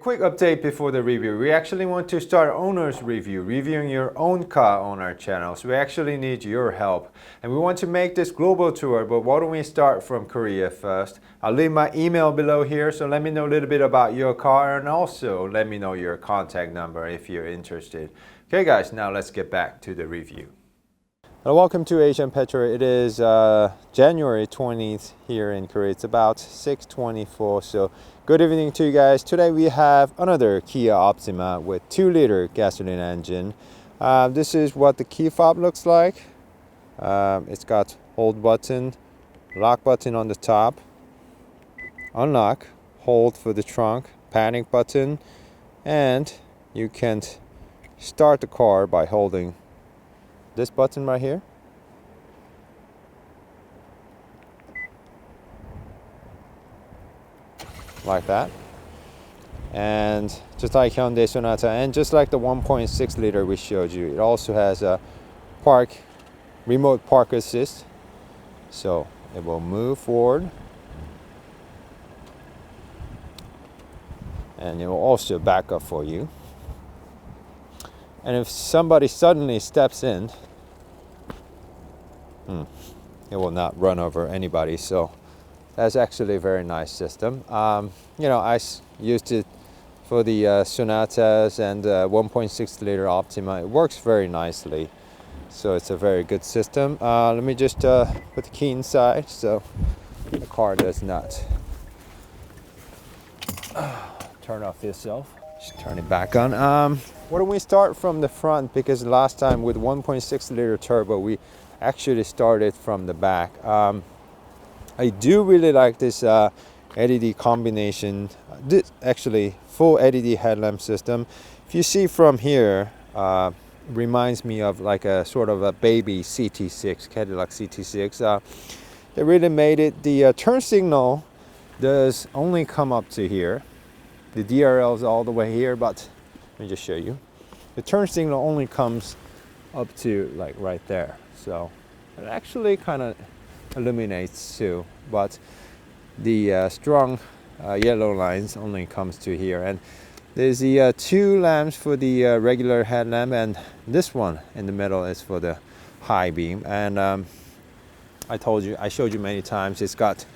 quick update before the review. We actually want to start owner's review, reviewing your own car on our channel. So we actually need your help. And we want to make this global tour, but why don't we start from Korea first? I'll leave my email below here, so let me know a little bit about your car and also let me know your contact number if you're interested. Okay guys, now let's get back to the review. Hello, welcome to Asian Petrol. It is January 20th here in Korea. It's about 6:24, so good evening to you guys. Today we have another Kia Optima with 2-liter gasoline engine. This is what the key fob looks like. It's got hold button, lock button on the top, unlock, hold for the trunk, panic button, and you can start the car by holding this button right here. Like that. And just like Hyundai Sonata and just like the 1.6 liter we showed you, it also has a remote park assist. So it will move forward. And it will also back up for you. And if somebody suddenly steps in, it will not run over anybody. So that's actually a very nice system. You know, I used it for the Sonatas and 1.6 liter Optima. It works very nicely. So it's a very good system. Let me just put the key inside so the car does not turn off itself. Just turn it back on. Why don't we start from the front, because last time with 1.6 liter turbo we actually started from the back. I do really like this LED combination. This actually full LED headlamp system. If you see from here, reminds me of like a sort of a baby CT6, Cadillac CT6. They really made it. The turn signal does only come up to here. The DRL is all the way here, but let me just show you. The turn signal only comes up to like right there. So it actually kind of illuminates too, but the strong yellow lines only comes to here. And there's the two lamps for the regular headlamp, and this one in the middle is for the high beam. And I showed you many times, it's got,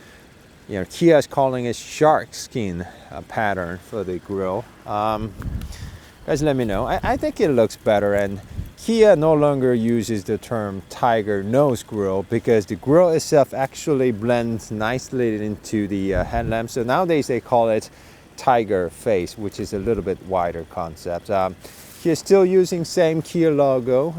you know, Kia is calling it shark skin pattern for the grille. Guys, let me know. I think it looks better, and Kia no longer uses the term tiger nose grille because the grille itself actually blends nicely into the headlamp. So nowadays they call it tiger face, which is a little bit wider concept. Kia's still using same Kia logo.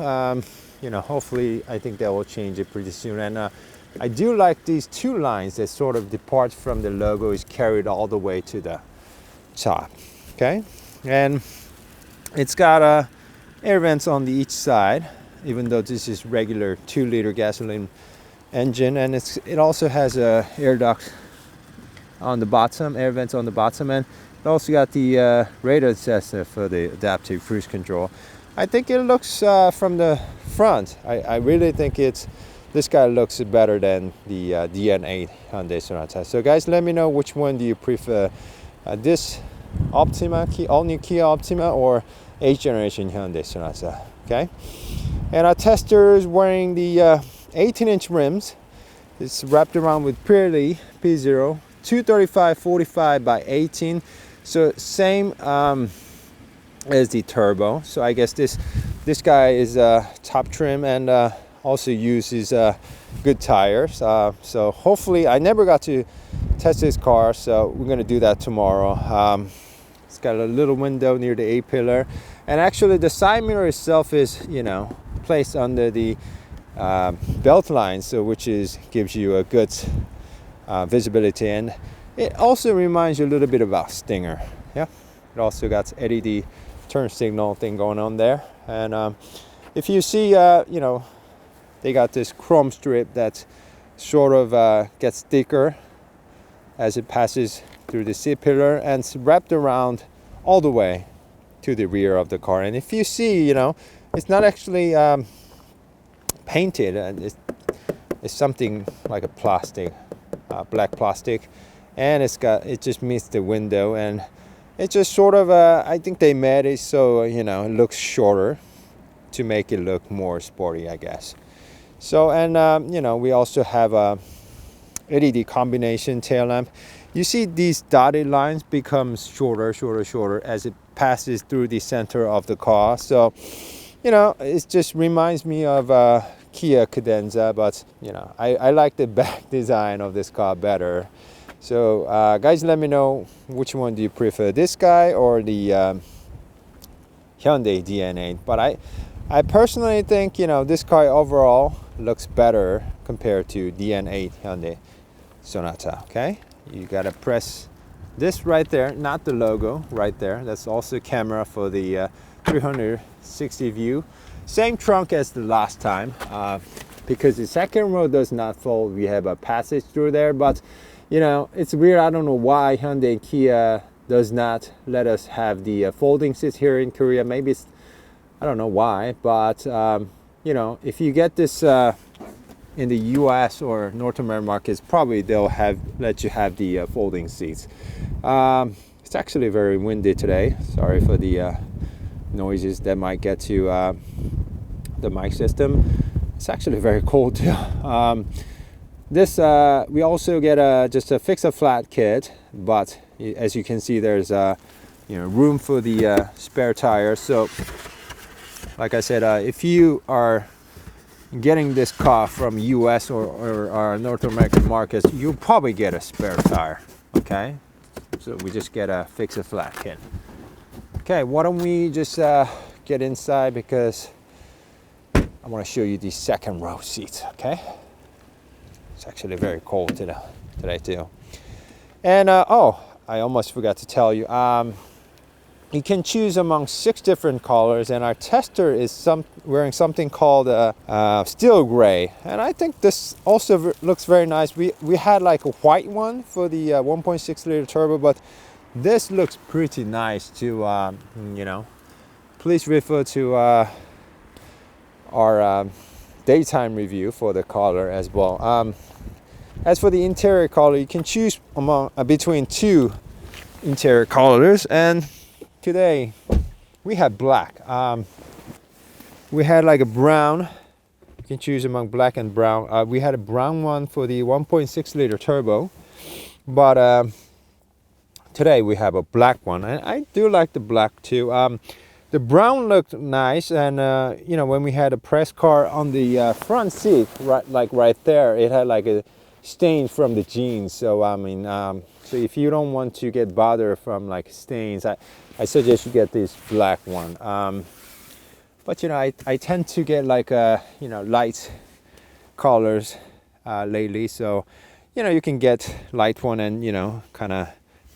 You know, hopefully I think they will change it pretty soon. And I do like these two lines that sort of depart from the logo, is carried all the way to the top. Okay, and it's got air vents on each side, even though this is regular 2-liter gasoline engine, and it also has a air duct on the bottom, air vents on the bottom, and it also got the radar sensor for the adaptive cruise control. I think it looks from the front, I really think this guy looks better than the DN8 Hyundai Sonata. So guys, let me know which one do you prefer, this Optima, all-new Kia Optima, or 8th generation Hyundai Sonata. Okay, and our tester is wearing the 18-inch rims. It's wrapped around with Pirelli P0 235/45 by 18, so same as the turbo. So I guess this guy is top trim and also uses good tires. So hopefully, I never got to test this car, so we're gonna do that tomorrow. It's got a little window near the A-pillar, and actually the side mirror itself is, you know, placed under the belt line, so which gives you a good visibility, and it also reminds you a little bit about Stinger. Yeah, it also got LED turn signal thing going on there, and if you see, you know, they got this chrome strip that sort of gets thicker as it passes through the C-pillar, and it's wrapped around all the way to the rear of the car. And if you see, you know, it's not actually painted, and it's something like a plastic, black plastic, and it just meets the window, and It's just sort of I think they made it so you know it looks shorter to make it look more sporty, I guess. So, and you know, we also have a LED combination tail lamp. You see these dotted lines become shorter as it passes through the center of the car. So, you know, it just reminds me of Kia Cadenza, but you know, I like the back design of this car better. So, guys, let me know which one do you prefer, this guy or the Hyundai DNA. But I personally think, you know, this car overall looks better compared to DN8 Hyundai Sonata. Okay, you gotta press this right there, not the logo right there. That's also camera for the 360 view. Same trunk as the last time, because the second row does not fold. We have a passage through there, but you know, it's weird. I don't know why Hyundai and Kia does not let us have the folding seats here in Korea. Maybe it's, I don't know why, but you know, if you get this in the US or North American markets, probably they'll let you have the folding seats. It's actually very windy today. Sorry for the noises that might get to the mic system. It's actually very cold too. This we also get just a fix-a-flat kit, but as you can see, there's you know, room for the spare tire. So like I said, if you are getting this car from US or North American markets, you'll probably get a spare tire. Okay, so we just get a fix-a-flat kit. Okay, why don't we just get inside, because I want to show you the second row seats. Okay, it's actually very cold today too. And oh, I almost forgot to tell you, you can choose among 6 different colors, and our tester is wearing something called steel gray, and I think this also looks very nice. We had like a white one for the 1.6 liter turbo, but this looks pretty nice too. You know, please refer to our daytime review for the color as well. As for the interior color, you can choose between 2 interior colors, and today we have black. We had like a brown. You can choose among black and brown. We had a brown one for the 1.6 liter turbo, but today we have a black one, and I do like the black too. The brown looked nice, and you know, when we had a press car on the front seat, right there, it had like a stain from the jeans. So I mean, so if you don't want to get bothered from like stains, I suggest you get this black one. But you know, I tend to get like you know, light colors lately, so you know, you can get light one and you know, kind of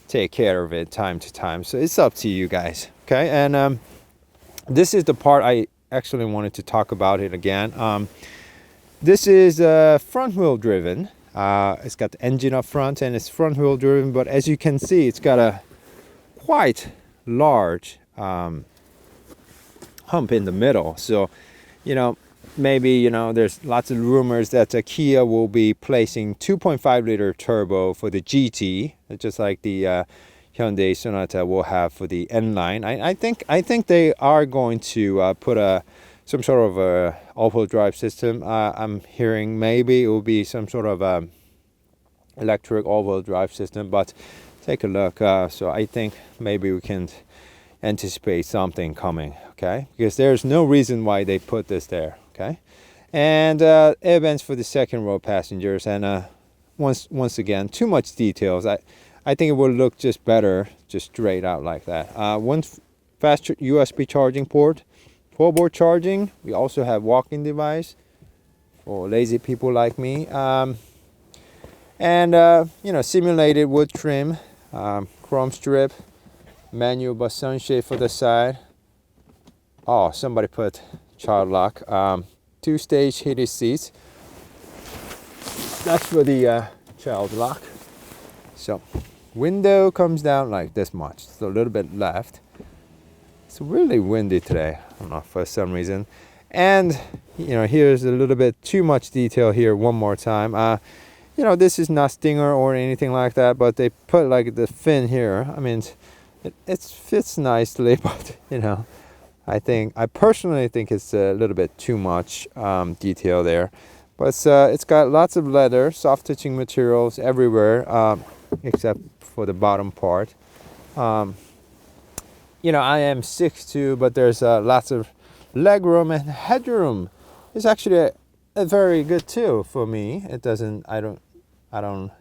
take care of it time to time. So it's up to you guys. Okay, and this is the part I actually wanted to talk about it again. This is front wheel driven. It's got the engine up front and it's front wheel driven, but as you can see, it's got a quite large hump in the middle. So you know, maybe you know, there's lots of rumors that Kia will be placing 2.5 liter turbo for the GT, just like the Hyundai Sonata will have for the N line. I think they are going to put some sort of a all-wheel drive system. I'm hearing maybe it will be some sort of electric all-wheel drive system, but take a look. So I think maybe we can anticipate something coming. Okay, because there's no reason why they put this there. Okay, and air vents for the second row passengers, and once again, too much details. I think it will look just better just straight out like that. One fast USB charging port, 12-volt charging. We also have walk-in device for lazy people like me. And you know, simulated wood trim, chrome strip, manual bus sunshade for the side. Oh, somebody put child lock. 2-stage heated seats. That's for the child lock. So window comes down like this much, so a little bit left. It's really windy today, I don't know, for some reason. And you know, here's a little bit too much detail here one more time. You know, this is not Stinger or anything like that, but they put like the fin here. I mean, It fits nicely, but you know, I personally think it's a little bit too much detail there. But it's got lots of leather, soft touching materials everywhere, except for the bottom part. You know, I am 6'2", but there's lots of leg room, and headroom is actually a very good too for me. It doesn't, I don't,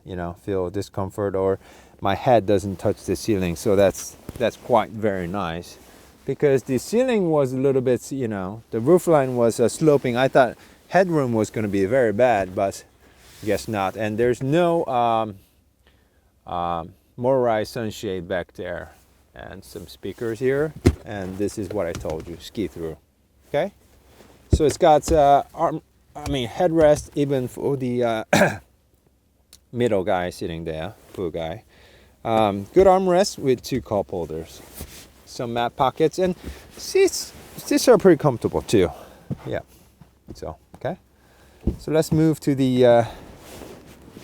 you know, feel discomfort, or my head doesn't touch the ceiling. So that's quite very nice, because the ceiling was a little bit, you know, the roof line was sloping. I thought headroom was going to be very bad, but guess not. And there's no motorized sunshade back there, and some speakers here, and this is what I told you, ski through. Okay, so it's got headrest even for the middle guy sitting there, poor guy. Good armrest with 2 cup holders, some mat pockets, and seats. These are pretty comfortable too. Yeah. So okay, so let's move to the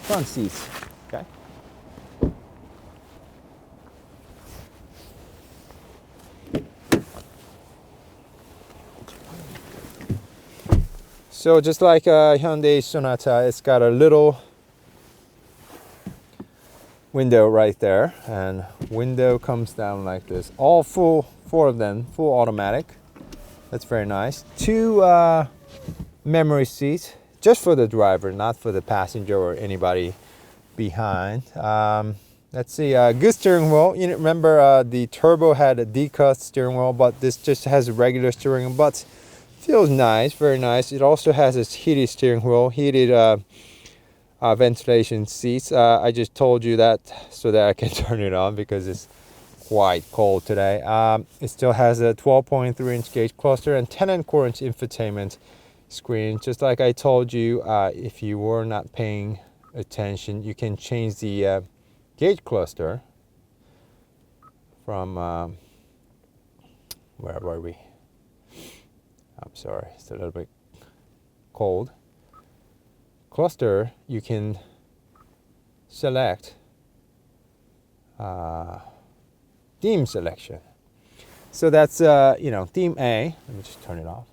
front seats. Okay. So just like a Hyundai Sonata, it's got a little window right there, and window comes down like this. All 4 of them, full automatic. That's very nice. 2 memory seats, just for the driver, not for the passenger or anybody behind. Let's see, good steering wheel. You know, remember the Turbo had a D-cut steering wheel, but this just has a regular steering wheel, but feels nice, very nice. It also has this heated steering wheel, heated ventilation seats. I just told you that so that I can turn it on because it's quite cold today. It still has a 12.3-inch gauge cluster and 10.25-inch infotainment screen. Just like I told you, if you were not paying attention, you can change the gauge cluster from where were we? I'm sorry, it's a little bit cold. Cluster, you can select theme selection. So that's you know, theme A. Let me just turn it off.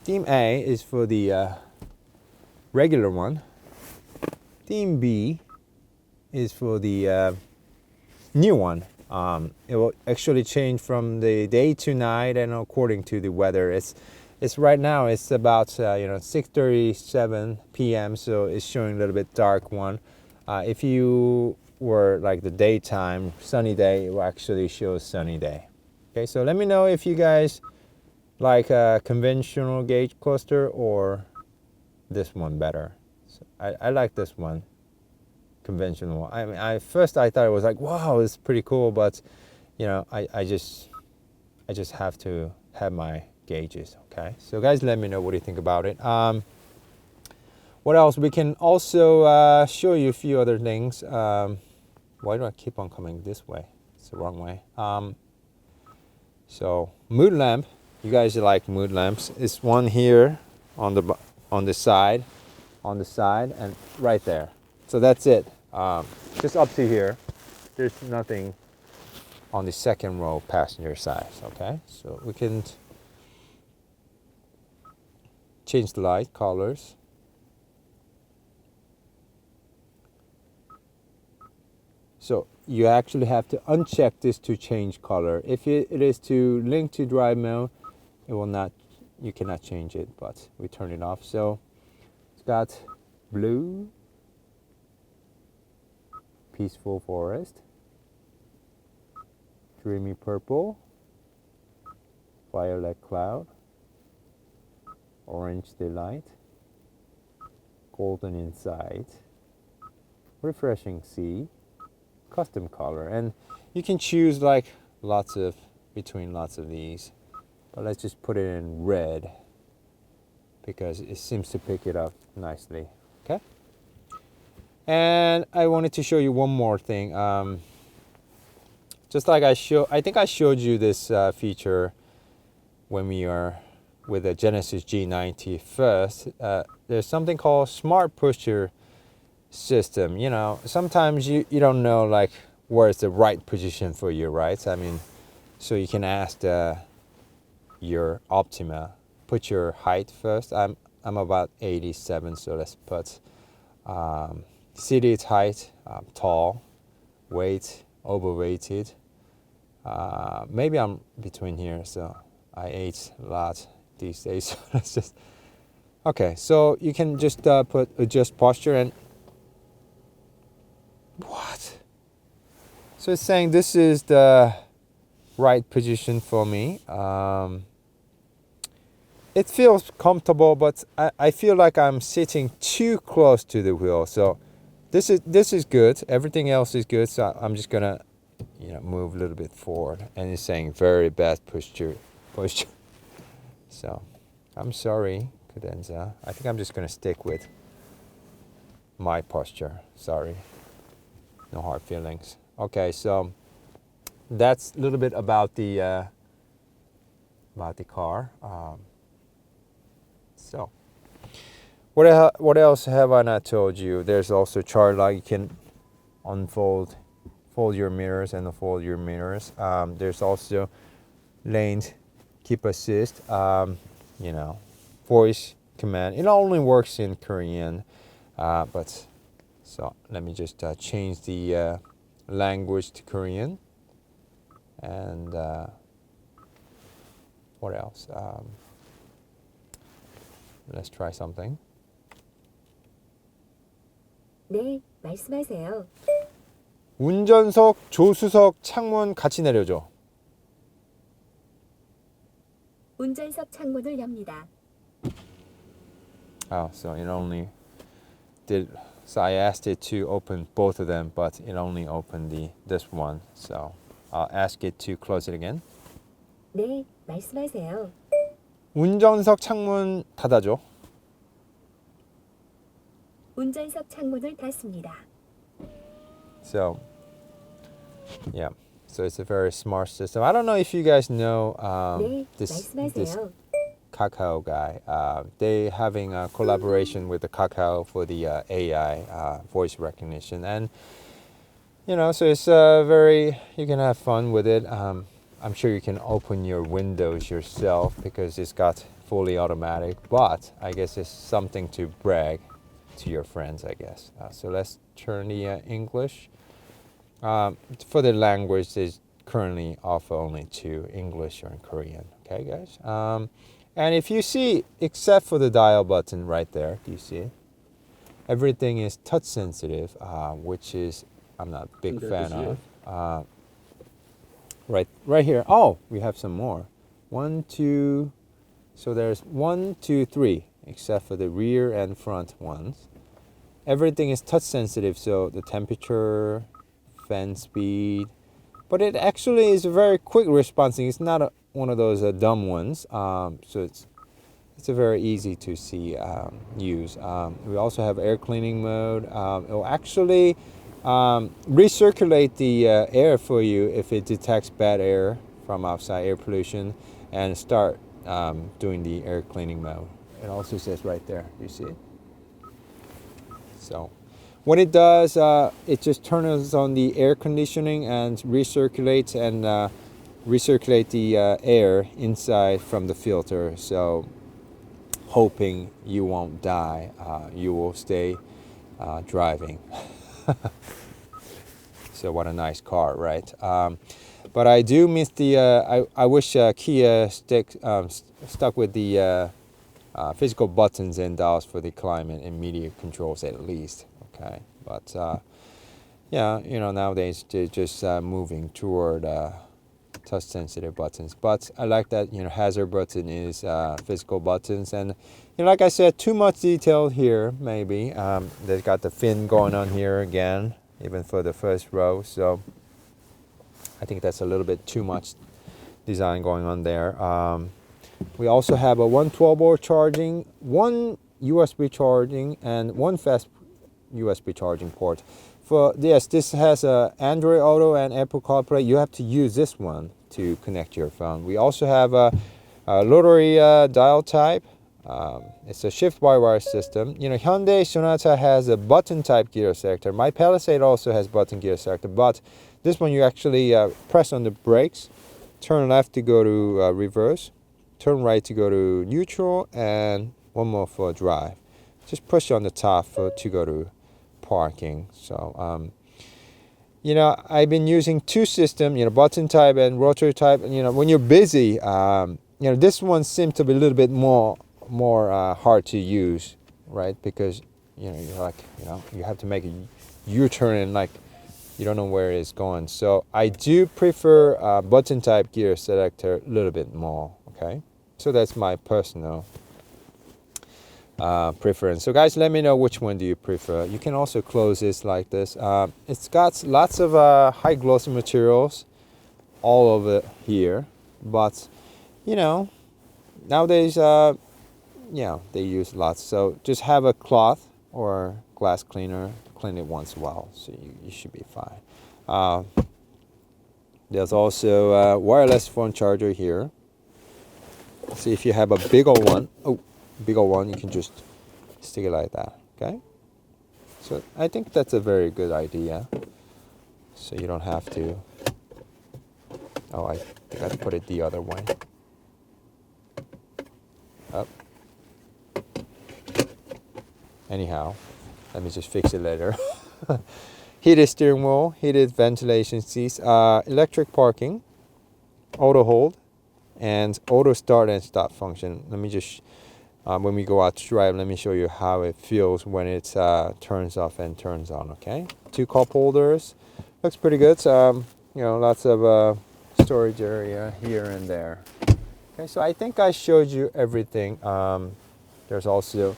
Theme A is for the regular one. Theme B is for the new one. It will actually change from the day to night and according to the weather. It's right now it's about 6:37 p.m. so it's showing a little bit dark one. If you were like the daytime sunny day, it will actually show sunny day. Okay, so let me know if you guys like a conventional gauge cluster or this one better. So I like this one, conventional. I mean, first I thought it was like, wow, it's pretty cool, but you know, I just have to have my gauges. Okay, so guys, let me know what you think about it. What else? We can also show you a few other things. Why do I keep on coming this way? It's the wrong way. So mood lamp. You guys like mood lamps? It's one here on the side, and right there. So that's it. Just up to here. There's nothing on the second row passenger side. Okay, so we can change the light colors. So you actually have to uncheck this to change color. If it is to link to drive mode, it will not. You cannot change it, but we turn it off. So it's got blue, peaceful forest, dreamy purple, violet cloud, orange delight, golden insight, refreshing sea, custom color. And you can choose like between lots of these, but let's just put it in red because it seems to pick it up nicely. Okay, and I wanted to show you one more thing. Just like I think I showed you this feature when we are with the Genesis G90 first. There's something called smart pusher system. You know, sometimes you don't know like where is the right position for you, right? I mean, so you can ask your Optima, put your height first. I'm about 87, so let's put seated height, tall, weight, overweighted. Maybe I'm between here, so I ate a lot these days. So let's just okay. So you can just put adjust posture and what? So it's saying this is the right position for me. It feels comfortable, but I feel like I'm sitting too close to the wheel. So this is good. Everything else is good. So I'm just gonna, move a little bit forward. And it's saying very bad posture. So I'm sorry, Cadenza. I think I'm just gonna stick with my posture. Sorry, no hard feelings. Okay, so that's a little bit about the car. So, what else have I not told you? There's also chart light. You can fold your mirrors and unfold your mirrors. There's also lane keep assist. Voice command. It only works in Korean, but so let me just change the language to Korean. And what else? Let's try something. 네, 말씀하세요. 운전석, 조수석, 창문 같이 내려줘. 운전석 창문을 엽니다. Oh, so it only did. So I asked it to open both of them, but it only opened this one. So I'll ask it to close it again. 네, 말씀하세요. 운전석 창문 닫아줘. 운전석 창문을 닫습니다. So, yeah. So it's a very smart system. I don't know if you guys know 네, this 말씀하세요. Kakao guy. They having a collaboration with the Kakao for the AI voice recognition, and so it's you can have fun with it. I'm sure you can open your windows yourself because it's got fully automatic, but I guess it's something to brag to your friends, I guess. So let's turn the English. For the language, is currently offer only to English or Korean. Okay, guys. And if you see, except for the dial button right there, do you see it? Everything is touch sensitive, which is I'm not a big fan of. Right here. Oh, we have some more. 1, 2. So there's 1, 2, 3, except for the rear and front ones. Everything is touch sensitive, so the temperature, fan speed, but it actually is a very quick responding. It's not one of those dumb ones. So it's a very easy to see use. We also have air cleaning mode. It will actually recirculate the air for you if it detects bad air from outside, air pollution, and start doing the air cleaning mode. It also says right there. Do you see it? So what it does, it just turns on the air conditioning and recirculates the air inside from the filter. So hoping you won't die, you will stay driving. So what a nice car, right? But I do miss the. I wish Kia stuck with the physical buttons and dials for the climate and media controls at least. Okay, but nowadays they're just moving toward touch-sensitive buttons. But I like that hazard button is physical buttons, and like I said, too much detail here. Maybe they've got the fin going on here again, even for the first row. So I think that's a little bit too much design going on there. We also have a 112-volt charging, one USB charging, and one fast USB charging port. This has a Android Auto and Apple CarPlay. You have to use this one to connect your phone. We also have a rotary dial type. It's a shift-by-wire system. Hyundai Sonata has a button type gear selector. My Palisade also has button gear selector, but This one you actually press on the brakes, turn left to go to reverse, turn right to go to neutral, and one more for drive. Just push on the top to go to parking. So you know, I've been using two systems, you know, button type and rotary type. And you know, when you're busy, you know, this one seems to be a little bit more hard to use, right? Because you know, you're like, you know, you have to make a U-turn and like you don't know where it's going. So I do prefer button type gear selector a little bit more. Okay, so that's my personal preference. So guys, let me know which one do you prefer. You can also close this like this. It's got lots of high glossy materials all over here, but you know, nowadays yeah, they use lots. So just have a cloth or glass cleaner to clean it once in a while, so you should be fine. There's also a wireless phone charger here. See, if you have a big old one, you can just stick it like that. Okay, so I think that's a very good idea, so you don't have to. Oh, I think I put it the other way up. Anyhow, let me just fix it later. Heated steering wheel, heated ventilation seats, electric parking, auto hold, and auto start and stop function. Let me just, when we go out to drive, let me show you how it feels when it turns off and turns on. Okay, 2 cup holders, looks pretty good. You know, lots of storage area here and there. Okay, so I think I showed you everything. There's also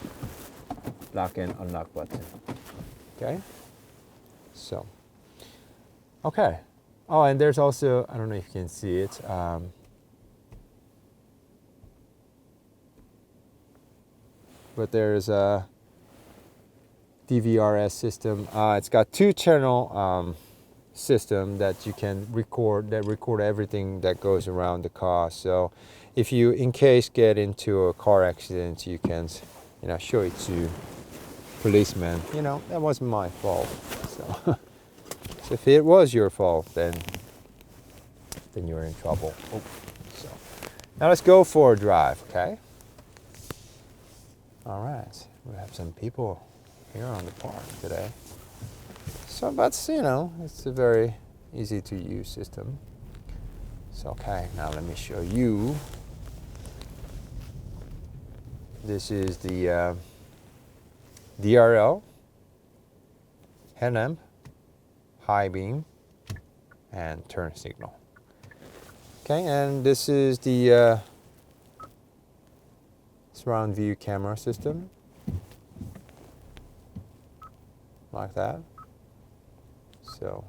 lock and unlock button. Okay, so okay. Oh, and there's also, I don't know if you can see it. But there's a DVRS system. It's got 2-channel system that you can record everything that goes around the car. So if you in case get into a car accident, you can, you know, show it to policemen. You know, that wasn't my fault. So, so if it was your fault, then you're in trouble. Oh, so now let's go for a drive. Okay. All right, we have some people here on the park today. So, but you know, it's a very easy to use system. So, okay, now let me show you. This is the DRL, headlamp, high beam, and turn signal. Okay, and this is the surround view camera system, like that. So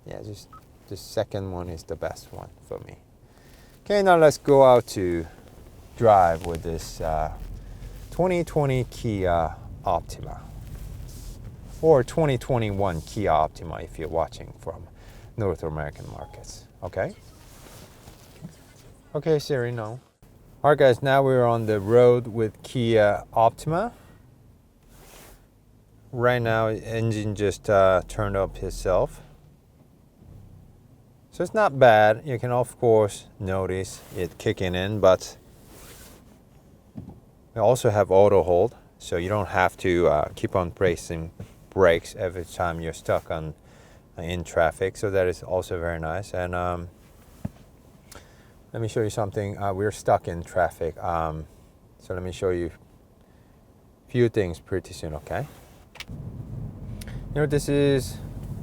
yeah, just the second one is the best one for me. Okay, now let's go out to drive with this 2020 Kia Optima, or 2021 Kia Optima if you're watching from North American markets. Okay, okay Siri, no. Alright guys, now we're on the road with Kia Optima. Right now, engine just turned up itself. So it's not bad. You can of course notice it kicking in, but we also have auto hold, so you don't have to keep on pressing brakes every time you're stuck in traffic. So that is also very nice. And let me show you something. We're stuck in traffic, so let me show you a few things pretty soon. Okay. You know, this is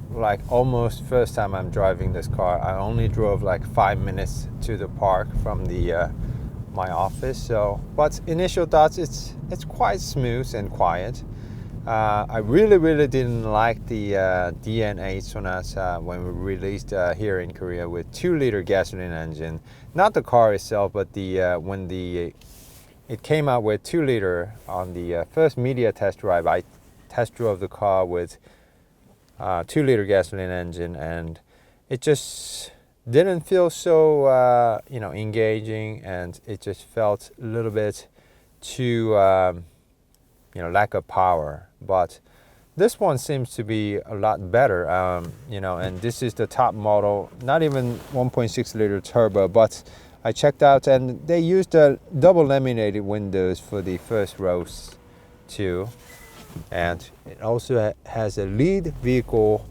like almost first time I'm driving this car. I only drove like 5 minutes to the park from the my office. So, but initial thoughts, it's quite smooth and quiet. I really didn't like the DNA Sonata when we released here in Korea with 2-liter gasoline engine. Not the car itself, but the when it came out with 2-liter on the first media test drive. I test drove the car with 2-liter gasoline engine, and it just didn't feel so you know, engaging, and it just felt a little bit too you know, lack of power. But this one seems to be a lot better, you know, and this is the top model, not even 1.6 liter turbo, but I checked out and they used the double laminated windows for the first rows too. And it also has a lead vehicle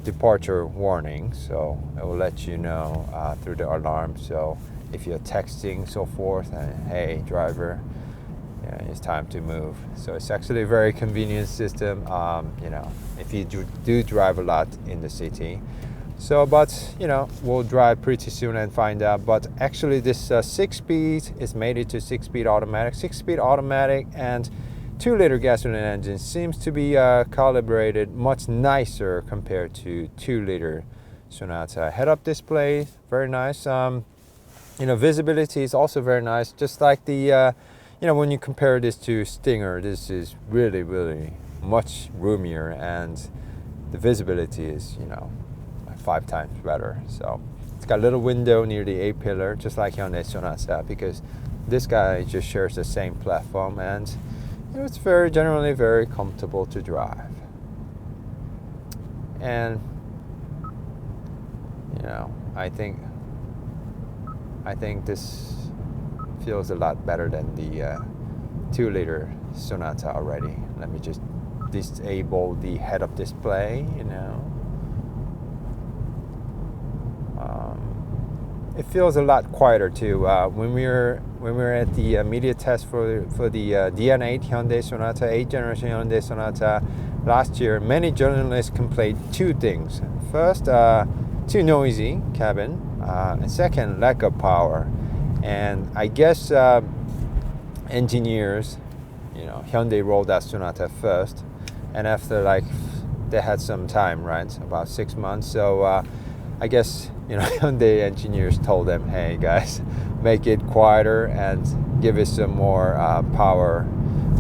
departure warning, so it will let you know through the alarm. So if you're texting so forth and hey driver, yeah, it's time to move. So it's actually a very convenient system, you know, if you do drive a lot in the city. So, but you know, we'll drive pretty soon and find out. But actually this 6-speed is made it to 6-speed automatic, and 2-liter gasoline engine seems to be calibrated much nicer compared to 2-liter Sonata. Head-up display, very nice. You know, visibility is also very nice, just like the you know, when you compare this to Stinger, this is really much roomier, and the visibility is, you know, 5 times better. So it's got a little window near the A-pillar, just like Hyundai Sonata, because this guy just shares the same platform, and you know, it's generally very comfortable to drive. And you know, I think this feels a lot better than the 2-liter Sonata already. Let me just disable the head-up display, you know. It feels a lot quieter too. When we were at the media test for the DN8 Hyundai Sonata, 8th generation Hyundai Sonata last year, many journalists complained 2 things. First, too noisy cabin, and second, lack of power. And I guess engineers, you know, Hyundai rolled out Sonata first, and after like they had some time, right, about 6 months. So I guess, you know, Hyundai engineers told them, hey guys, make it quieter and give it some more power,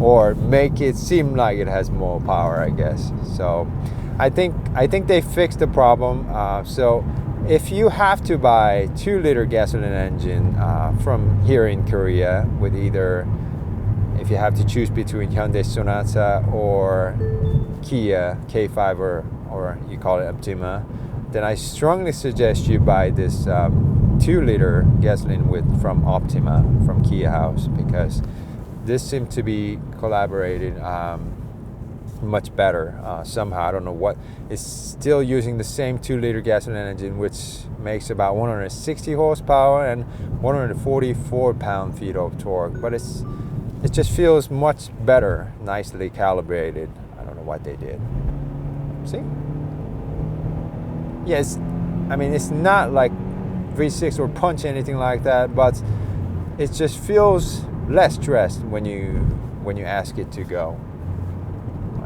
or make it seem like it has more power, I guess. So I think they fixed the problem. So if you have to buy 2-liter gasoline engine from here in Korea, with either, if you have to choose between Hyundai Sonata or Kia K5 or you call it Optima, then I strongly suggest you buy this 2-liter gasoline from Optima, from Kia House, because this seems to be collaborated much better somehow. I don't know what. It's still using the same 2-liter gasoline engine, which makes about 160 horsepower and 144 pound-feet of torque, but it just feels much better, nicely calibrated. I don't know what they did. See? Yes, I mean, it's not like V6 or Punch, anything like that, but it just feels less stressed when you ask it to go.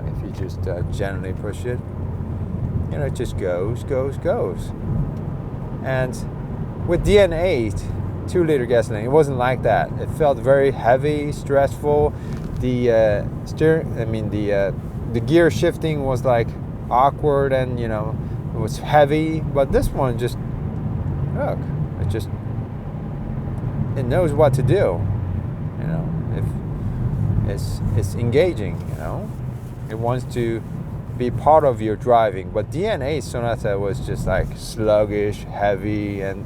If you just gently push it, you know, it just goes. And with DN8 2-liter gasoline, it wasn't like that. It felt very heavy, stressful. The the gear shifting was like awkward, and you know, it was heavy. But this one just, look, it knows what to do. You know, if it's engaging, you know, it wants to be part of your driving. But DN8 Sonata was just like sluggish, heavy, and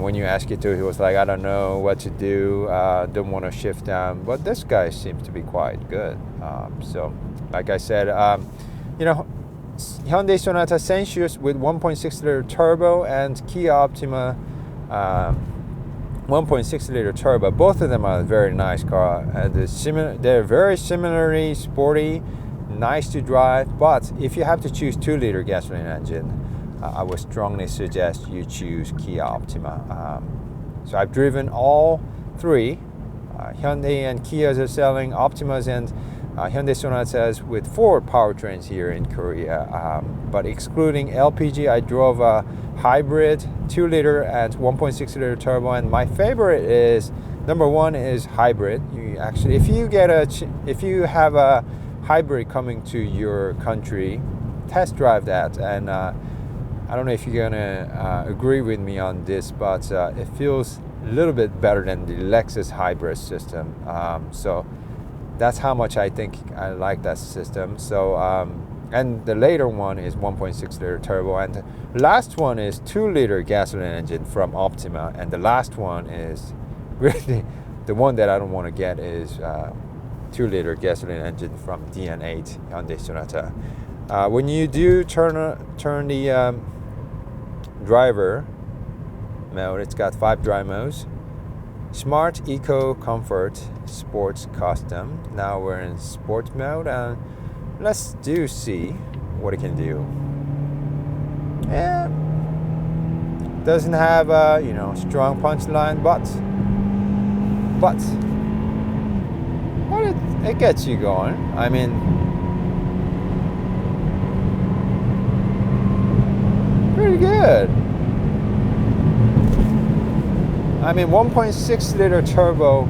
when you ask it to, he was like, I don't know what to do, don't want to shift down. But this guy seems to be quite good. So like I said, you know, Hyundai Sonata Sensuous with 1.6 liter turbo and Kia Optima 1.6 liter turbo. Both of them are a very nice car. They're very similarly sporty, nice to drive. But if you have to choose 2-liter gasoline engine, I would strongly suggest you choose Kia Optima. So I've driven all 3. Hyundai and Kias are selling Optimas and Hyundai Sonatas with 4 powertrains here in Korea. But excluding LPG, I drove a hybrid 2-liter and 1.6 liter turbo, and my favorite is, number 1 is hybrid. You actually, if you have a hybrid coming to your country, test drive that. And I don't know if you're gonna agree with me on this, but it feels a little bit better than the Lexus hybrid system. So That's how much I think I like that system. So and the later one is 1.6 liter turbo, and the last one is 2-liter gasoline engine from Optima, and the last one is really the one that I don't want to get is 2-liter gasoline engine from DN8 Hyundai Sonata. When you do turn the driver mode, it's got 5 drive modes: Smart, Eco, Comfort, Sports, Custom. Now we're in sports mode, and let's see what it can do. Yeah, doesn't have a strong punchline, but it gets you going. I mean, pretty good. I mean, 1.6 liter turbo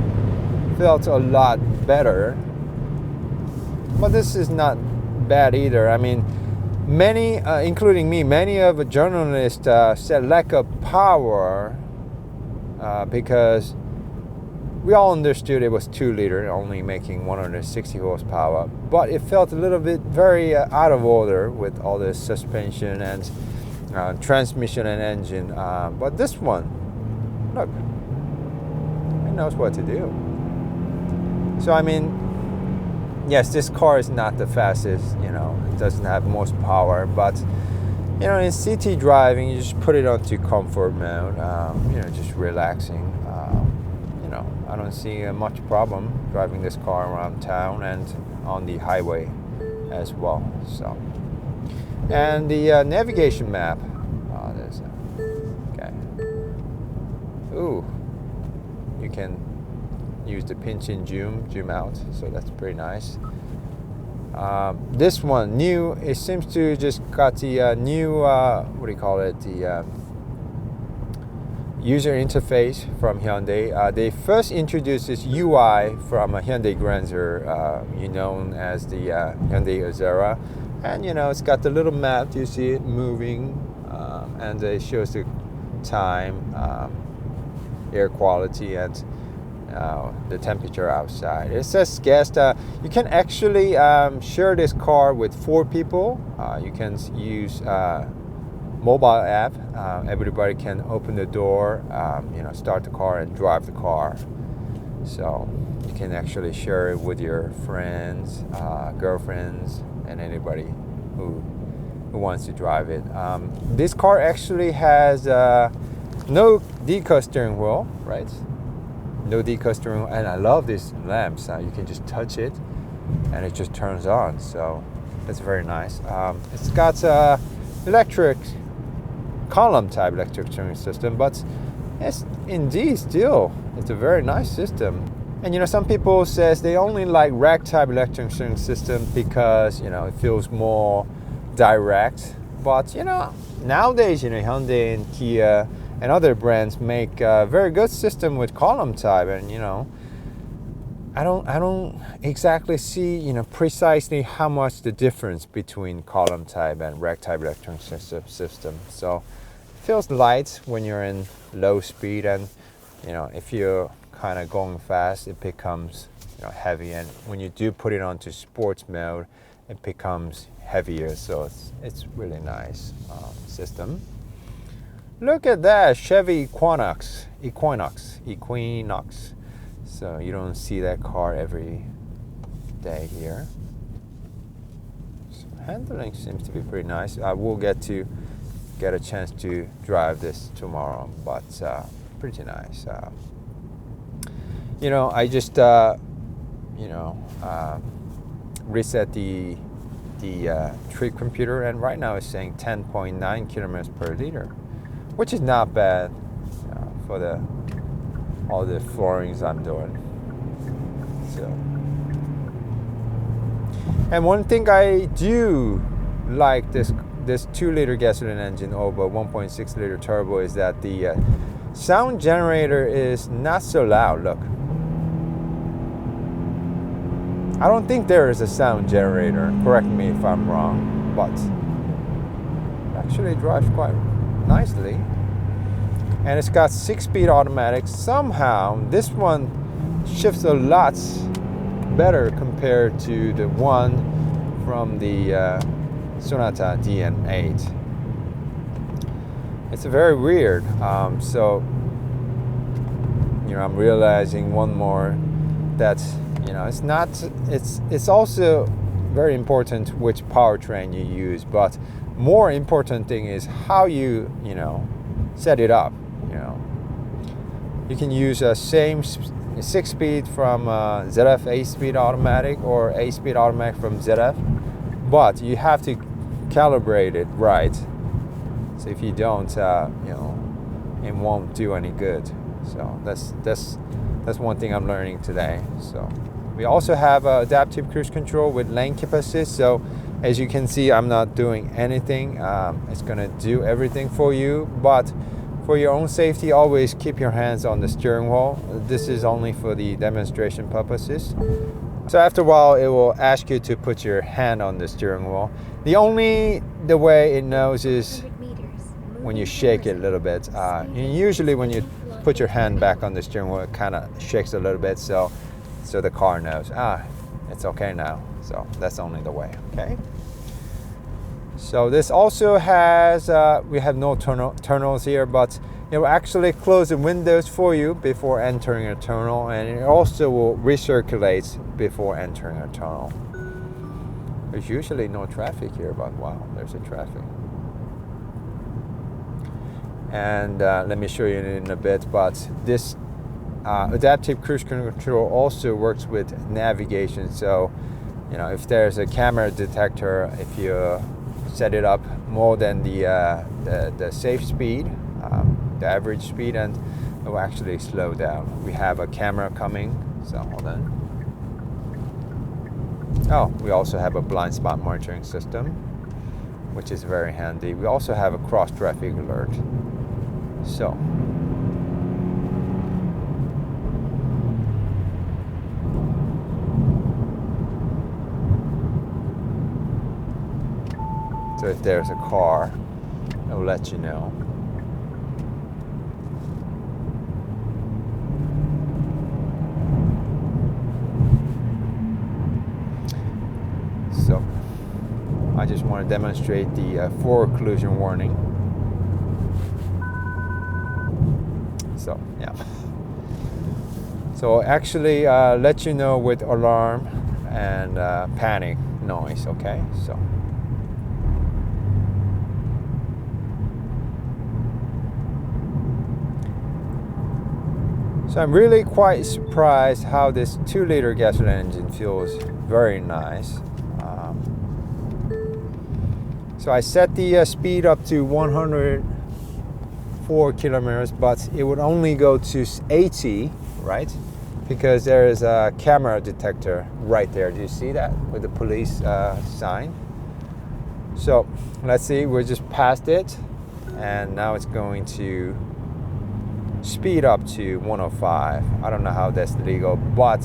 felt a lot better, but this is not bad either. I mean, many, including me, many of the journalists said lack of power because we all understood it was 2-liter, only making 160 horsepower, but it felt a little bit very out of order with all the suspension and transmission and engine. But this one, look, it knows what to do. So I mean, yes, this car is not the fastest, it doesn't have most power, but in city driving, you just put it onto comfort mode, just relaxing. I don't see much problem driving this car around town and on the highway as well. So, and the navigation map. Okay. Ooh, you can use the pinch in zoom out, so that's pretty nice. This one new, it seems to just got the new what do you call it, the user interface from Hyundai. They first introduced this UI from Hyundai Granzer, known as the Hyundai Azera, and it's got the little map. You see it moving, and it shows the time, air quality, and the temperature outside. It says guest. You can actually share this car with 4 people. You can use mobile app. Everybody can open the door, start the car and drive the car. So you can actually share it with your friends, girlfriends, and anybody who wants to drive it. This car actually has no decal steering wheel, right? No decal steering wheel, and I love these lamps. You can just touch it, and it just turns on. So that's very nice. It's got electric column type electric steering system, but it's indeed still it's a very nice system. And some people says they only like rack type electric steering system because it feels more direct. But nowadays Hyundai and Kia and other brands make a very good system with column type, and I don't exactly see precisely how much the difference between column type and rack type electric system. So it feels light when you're in low speed, and if you're kind of going fast, it becomes heavy, and when you do put it onto sports mode, it becomes heavier. So it's really nice system. Look at that Chevy Equinox. So you don't see that car every day here. So handling seems to be pretty nice. I will get a chance to drive this tomorrow, but pretty nice. I just reset the trip computer, and right now it's saying 10.9 kilometers per liter, which is not bad for all the floorings I'm doing. So, and one thing I do like this 2-liter gasoline engine over 1.6 liter turbo is that the sound generator is not so loud. Look, I don't think there is a sound generator. Correct me if I'm wrong, but it actually drives quite nicely. And it's got 6-speed automatic. Somehow this one shifts a lot better compared to the one from the Sonata DN8. It's very weird. So I'm realizing one more that it's also very important which powertrain you use, but more important thing is how you set it up. You can use a same 6-speed from ZF 8-speed automatic or 8-speed automatic from ZF, but you have to calibrate it right. So if you don't, it won't do any good. So that's one thing I'm learning today. So we also have adaptive cruise control with lane keep assist. So as you can see, I'm not doing anything. It's gonna do everything for you, but for your own safety, always keep your hands on the steering wheel. This is only for the demonstration purposes. So after a while, it will ask you to put your hand on the steering wheel. The way it knows is when you shake it a little bit. Usually when you put your hand back on the steering wheel, it kind of shakes a little bit, so the car knows, it's okay now. So that's only the way, okay? So this also has, we have no tunnels here, but it will actually close the windows for you before entering a tunnel, and it also will recirculate before entering a tunnel. There's usually no traffic here, but wow, there's a traffic. And let me show you in a bit, but this adaptive cruise control also works with navigation. So, if there's a camera detector, if you set it up more than the safe speed, the average speed, and it will actually slow down. We have a camera coming, so hold on. Oh, we also have a blind spot monitoring system, which is very handy. We also have a cross traffic alert. So if there's a car, it will let you know. So I just want to demonstrate the forward collision warning. So yeah. So actually let you know with alarm and panic noise, okay? So I'm really quite surprised how this 2-liter gasoline engine feels very nice. So I set the speed up to 104 kilometers, but it would only go to 80, right? Because there is a camera detector right there. Do you see that with the police sign? So let's see, we're just past it, and now it's going to speed up to 105. I don't know how that's legal, but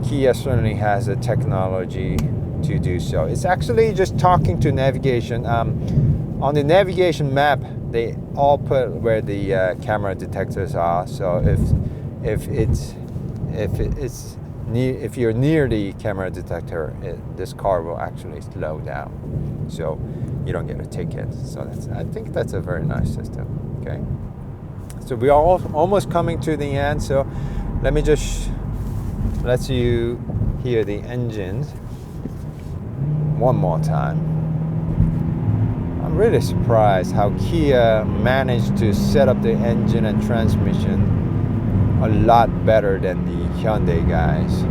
Kia certainly has the technology to do so. It's actually just talking to navigation. On the navigation map, they all put where the camera detectors are. So if you're near the camera detector, this car will actually slow down, so you don't get a ticket. So I think that's a very nice system. Okay. So we are almost coming to the end, so let me just let you hear the engine one more time. I'm really surprised how Kia managed to set up the engine and transmission a lot better than the Hyundai guys.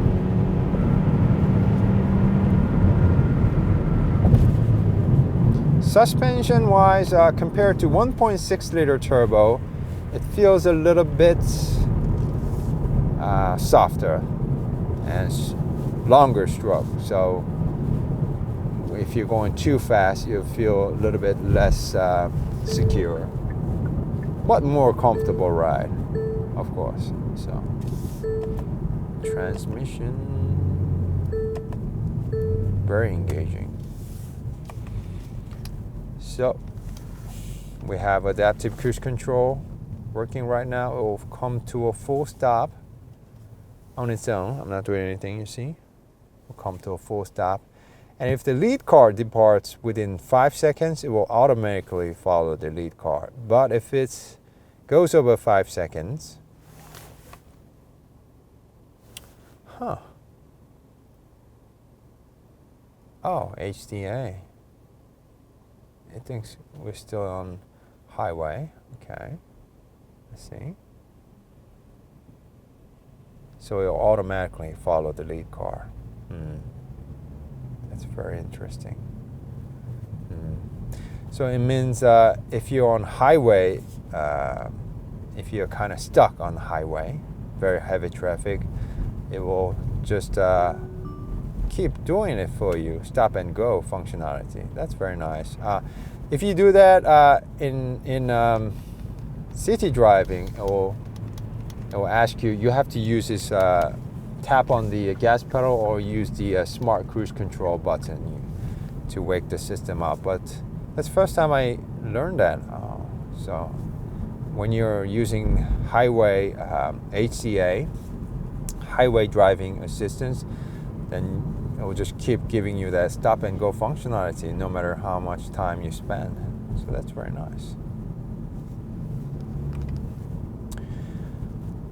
Suspension wise, compared to 1.6 liter turbo, it feels a little bit softer and longer stroke. So if you're going too fast, you'll feel a little bit less secure, but more comfortable ride, of course. So transmission, very engaging. So we have adaptive cruise control working right now. It will come to a full stop on its own. I'm not doing anything, you see. We'll come to a full stop. And if the lead car departs within 5 seconds, it will automatically follow the lead car. But if it goes over 5 seconds, oh, HDA. It thinks we're still on highway. Okay, let's see. So it'll automatically follow the lead car. That's very interesting. So it means if you're on highway, if you're kind of stuck on the highway, very heavy traffic, it will just keep doing it for you, stop and go functionality. That's very nice. If you do that in city driving, it will ask you, you have to use this tap on the gas pedal or use the smart cruise control button to wake the system up. But that's the first time I learned that. So when you're using highway HCA, highway driving assistance, then it will just keep giving you that stop and go functionality no matter how much time you spend. So that's very nice.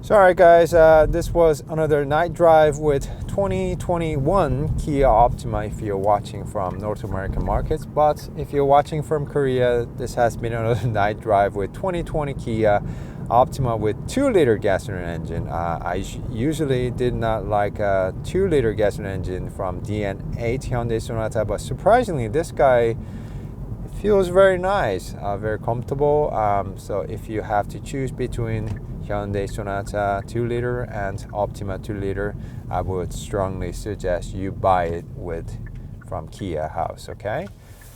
So alright guys, this was another night drive with 2021 Kia Optima if you're watching from North American markets. But if you're watching from Korea, this has been another night drive with 2020 Kia Optima with 2-liter gasoline engine. I usually did not like a 2-liter gasoline engine from DN8 Hyundai Sonata, but surprisingly this guy feels very nice, very comfortable. So if you have to choose between Hyundai Sonata 2-liter and Optima 2-liter, I would strongly suggest you buy it from Kia House, okay?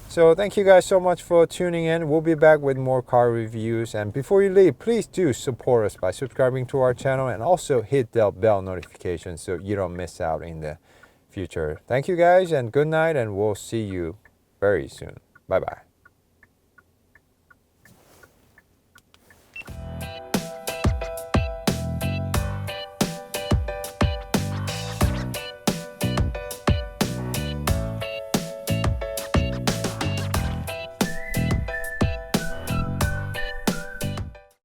So thank you guys so much for tuning in. We'll be back with more car reviews. And before you leave, please do support us by subscribing to our channel and also hit the bell notification so you don't miss out in the future. Thank you guys and good night, and we'll see you very soon. Bye-bye.